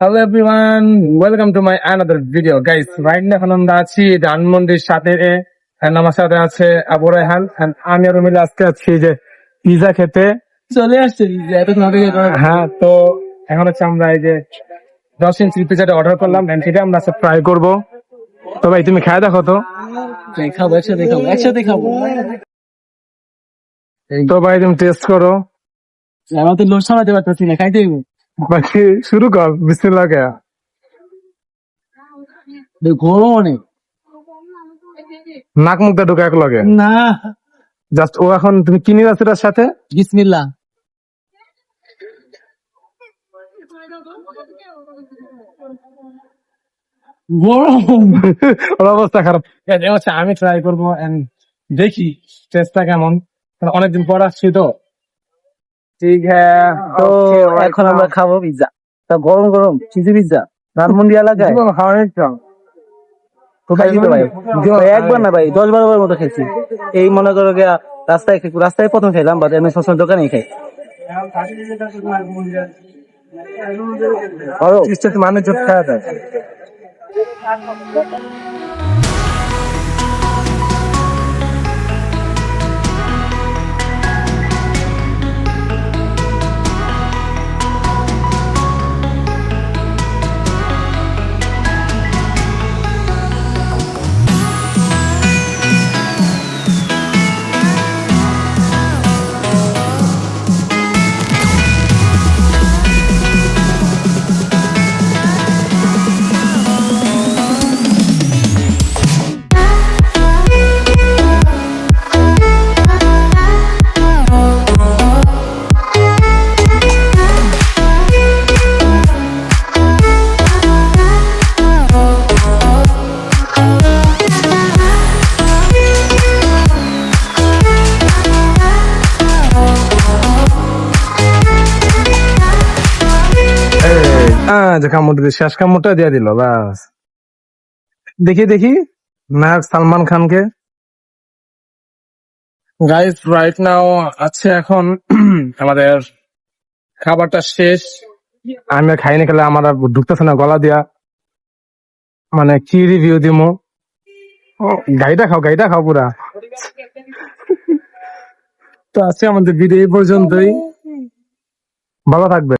Hello everyone, welcome to my another video guys. Right now এখন আমরা আছি ধানমন্ডির সাথে and আমার সাথে আছে আবু রায়হান and আমি আর মিলে আজকে আছি যে পিজা খেতে চলে আসছে এতক্ষণ আগে হ্যাঁ তো এখন হচ্ছে আমরা এই যে 10 ইঞ্চি পিজাটা অর্ডার করলাম and সেটা আমরা আজকে ট্রাই করব। তো ভাই তুমি খায় দেখো তো। খাবো একসাথে খাবো তো ভাই তুমি টেস্ট করো। আমার তো লোক সামলাতে পারতেছি না, খাইতে হইব। বাকি শুরু কর, বিসমিল্লাহ কে। গরম অনেক, নাক মুখটা ঢুকে এক লগে না জাস্ট ও এখন তুমি কিনি আছে তার সাথে বিসমিল্লাহ। গরম ওর অবস্থা খারাপ। হচ্ছে আমি ট্রাই করবো and দেখি টেস্টটা কেমন, কারণ অনেকদিন পর আসছি তো। ঠিক হ্যাঁ, তো এখন আমরা খাবো পিৎজা, তা গরম গরম চিজি পিৎজা ধানমন্ডি এলাকায়। কোথায় দিতে ভাই? একবার না ভাই, 10-12 বার মতো খেয়েছি। এই মনে করো গিয়া রাস্তায় প্রথম খাইলাম, বাট এমনি সবসময় দোকানেই খাই। মানুষ জোট খাওয়া যায়। যে কামড় দিয়ে শেষ কামড়টা দিয়ে দিল বাস। দেখি দেখি নায়ক সালমান খানকে। গাইস রাইট নাও আছে এখন আমাদের খাবারটা শেষ। আমি আর খাইনি, খেলে আমার আর ঢুকতেছে না গলা দিয়া, মানে কি রিভিউ দিমু। গাইটা খাও পুরা। তো আজকে আমাদের ভিডিও এই পর্যন্তই, ভালো থাকবে।